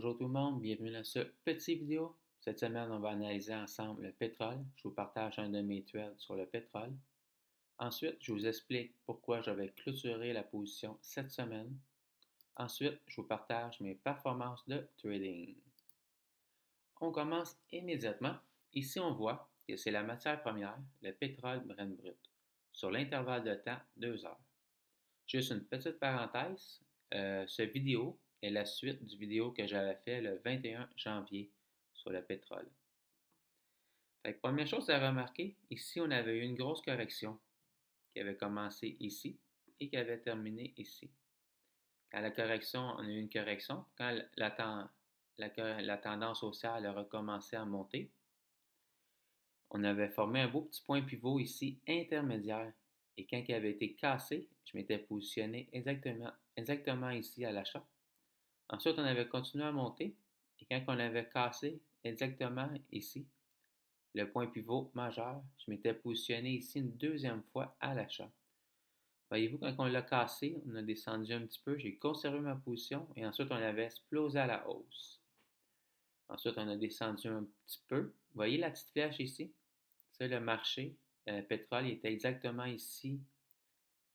Bonjour tout le monde, bienvenue dans ce petit vidéo. Cette semaine, on va analyser ensemble le pétrole. Je vous partage un de mes trades sur le pétrole. Ensuite, je vous explique pourquoi j'avais clôturé la position cette semaine. Ensuite, je vous partage mes performances de trading. On commence immédiatement. Ici, on voit que c'est la matière première, le pétrole Brent brut, sur l'intervalle de temps 2 heures. Juste une petite parenthèse, cette vidéo est la suite du vidéo que j'avais fait le 21 janvier sur le pétrole. Première chose à remarquer, ici on avait eu une grosse correction qui avait commencé ici et qui avait terminé ici. Quand la correction, on a eu une correction, quand la tendance haussière a recommencé à monter, on avait formé un beau petit point pivot ici intermédiaire. Et quand il avait été cassé, je m'étais positionné exactement ici à l'achat. Ensuite, on avait continué à monter. Et quand on avait cassé exactement ici, le point pivot majeur, je m'étais positionné ici une deuxième fois à l'achat. Voyez-vous, quand on l'a cassé, on a descendu un petit peu, j'ai conservé ma position et ensuite on avait explosé à la hausse. Ensuite, on a descendu un petit peu. Vous voyez la petite flèche ici? C'est le marché. Le pétrole était exactement ici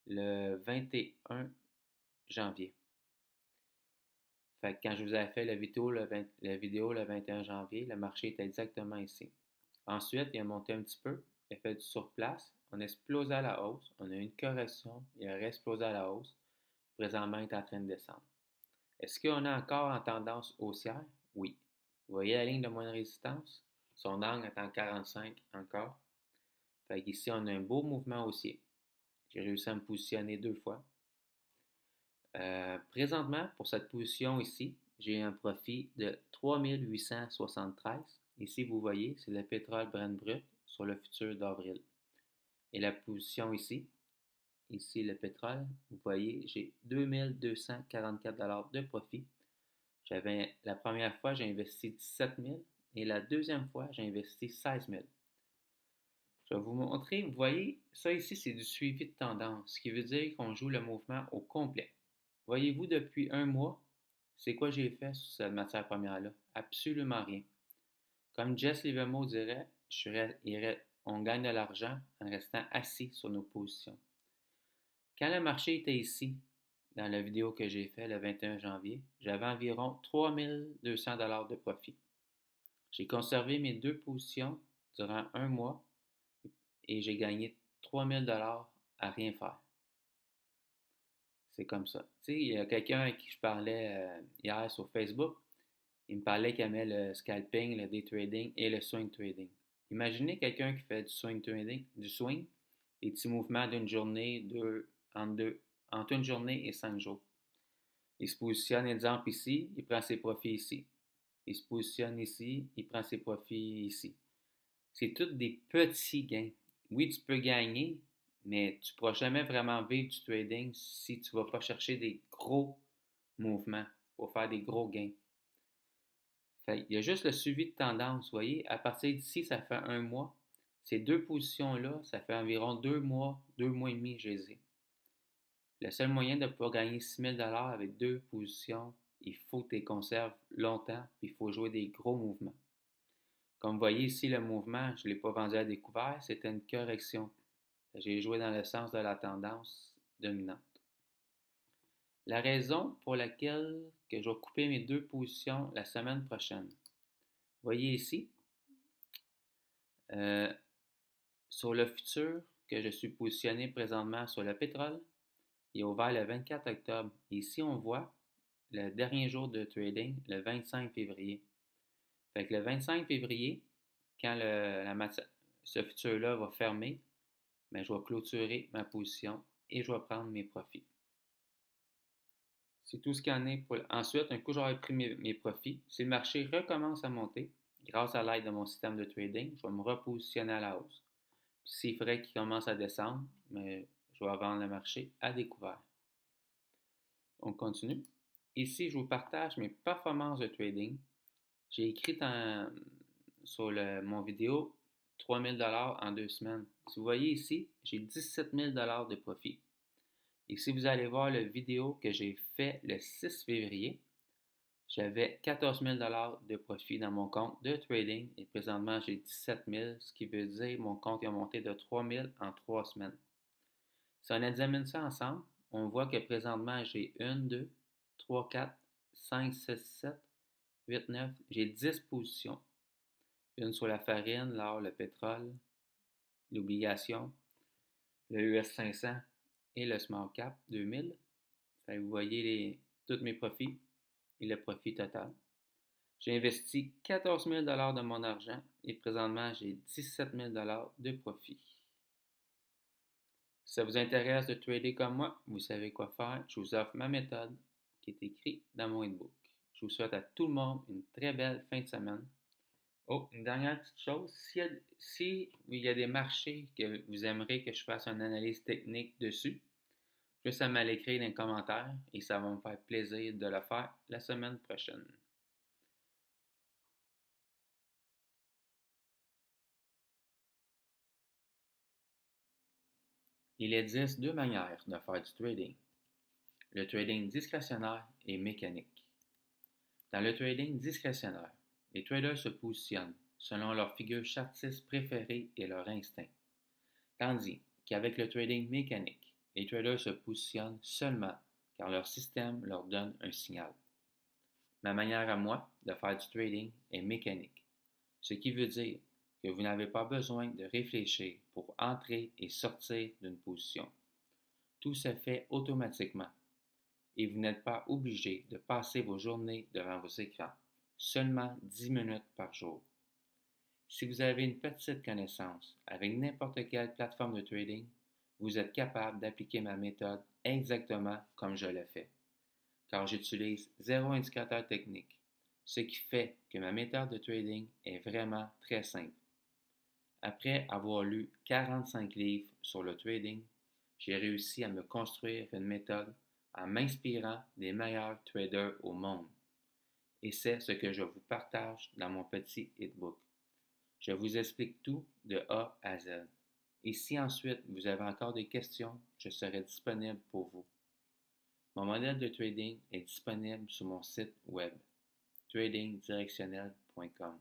le 21 janvier. Fait que quand je vous avais fait la vidéo le 21 janvier, le marché était exactement ici. Ensuite, il a monté un petit peu, il a fait du surplace, on a explosé à la hausse, on a eu une correction, il a réexplosé à la hausse. Présentement, il est en train de descendre. Est-ce qu'on est encore en tendance haussière? Oui. Vous voyez la ligne de moyenne résistance? Son angle est en 45 encore. Fait qu'ici, on a un beau mouvement haussier. J'ai réussi à me positionner 2 fois. Présentement, pour cette position ici, j'ai un profit de 3873. Ici, vous voyez, c'est le pétrole Brent brut sur le futur d'avril. Et la position ici le pétrole, vous voyez, j'ai 2244 de profit. La première fois, j'ai investi 17 000 et la deuxième fois, j'ai investi 16 000. Je vais vous montrer, vous voyez, ça ici, c'est du suivi de tendance, ce qui veut dire qu'on joue le mouvement au complet. Voyez-vous, depuis un mois, c'est quoi j'ai fait sur cette matière première-là? Absolument rien. Comme Jess Livermore dirait, on gagne de l'argent en restant assis sur nos positions. Quand le marché était ici, dans la vidéo que j'ai faite le 21 janvier, j'avais environ 3200 de profit. J'ai conservé mes 2 positions durant un mois et j'ai gagné 3000 à rien faire. C'est comme ça. Tu sais, il y a quelqu'un avec qui je parlais hier sur Facebook. Il me parlait qu'il aimait le scalping, le day trading et le swing trading. Imaginez quelqu'un qui fait du swing trading, du swing, des petits mouvements d'une journée, entre une journée et 5 jours. Il se positionne, exemple, ici, il prend ses profits ici. Il se positionne ici, il prend ses profits ici. C'est tous des petits gains. Oui, tu peux gagner, mais tu ne pourras jamais vraiment vivre du trading si tu ne vas pas chercher des gros mouvements pour faire des gros gains. Fait, il y a juste le suivi de tendance. Vous voyez, à partir d'ici, ça fait un mois. Ces 2 positions-là, ça fait environ 2 mois, 2 mois et demi que je les ai. Le seul moyen de pouvoir gagner 6 000 avec 2 positions, il faut que tu les conserves longtemps, puis il faut jouer des gros mouvements. Comme vous voyez ici, le mouvement, je ne l'ai pas vendu à découvert, c'était une correction. J'ai joué dans le sens de la tendance dominante. La raison pour laquelle que je vais couper mes 2 positions la semaine prochaine. Vous voyez ici, sur le futur que je suis positionné présentement sur le pétrole, il est ouvert le 24 octobre. Ici, on voit le dernier jour de trading, le 25 février. Fait que le 25 février, quand ce futur-là va fermer, ben, je vais clôturer ma position et je vais prendre mes profits. C'est tout ce qu'il y en est. Ensuite, un coup j'aurai pris mes profits, si le marché recommence à monter, grâce à l'aide de mon système de trading, je vais me repositionner à la hausse. S'il faudrait qu'il commence à descendre, mais je vais vendre le marché à découvert. On continue. Ici, je vous partage mes performances de trading. J'ai écrit sur mon vidéo 3000 en 2 semaines. Si vous voyez ici, j'ai 17 000 de profit. Et si vous allez voir la vidéo que j'ai fait le 6 février, J'avais 14 000 de profit dans mon compte de trading et présentement j'ai 17 000, ce qui veut dire que mon compte a monté de 3 000 en 3 semaines. Si on examine ça ensemble, on voit que présentement j'ai 1, 2, 3, 4, 5, 6, 7, 8, 9, j'ai 10 positions. Une sur la farine, l'or, le pétrole, l'obligation, le US 500 et le Small Cap 2000. Vous voyez tous mes profits et le profit total. J'ai investi 14 000 de mon argent et présentement j'ai 17 000 de profit. Si ça vous intéresse de trader comme moi, vous savez quoi faire. Je vous offre ma méthode qui est écrite dans mon e-book. Je vous souhaite à tout le monde une très belle fin de semaine. Oh, une dernière petite chose, s'il y a des marchés que vous aimeriez que je fasse une analyse technique dessus, juste à me l'écrire dans les commentaires et ça va me faire plaisir de le faire la semaine prochaine. Il existe deux manières de faire du trading. Le trading discrétionnaire et mécanique. Dans le trading discrétionnaire, les traders se positionnent selon leur figure chartiste préférée et leur instinct. Tandis qu'avec le trading mécanique, les traders se positionnent seulement car leur système leur donne un signal. Ma manière à moi de faire du trading est mécanique, ce qui veut dire que vous n'avez pas besoin de réfléchir pour entrer et sortir d'une position. Tout se fait automatiquement et vous n'êtes pas obligé de passer vos journées devant vos écrans, seulement 10 minutes par jour. Si vous avez une petite connaissance avec n'importe quelle plateforme de trading, vous êtes capable d'appliquer ma méthode exactement comme je le fais, car j'utilise zéro indicateur technique, ce qui fait que ma méthode de trading est vraiment très simple. Après avoir lu 45 livres sur le trading, j'ai réussi à me construire une méthode en m'inspirant des meilleurs traders au monde. Et c'est ce que je vous partage dans mon petit e-book. Je vous explique tout de A à Z. Et si ensuite vous avez encore des questions, je serai disponible pour vous. Mon modèle de trading est disponible sur mon site web tradingdirectionnel.com.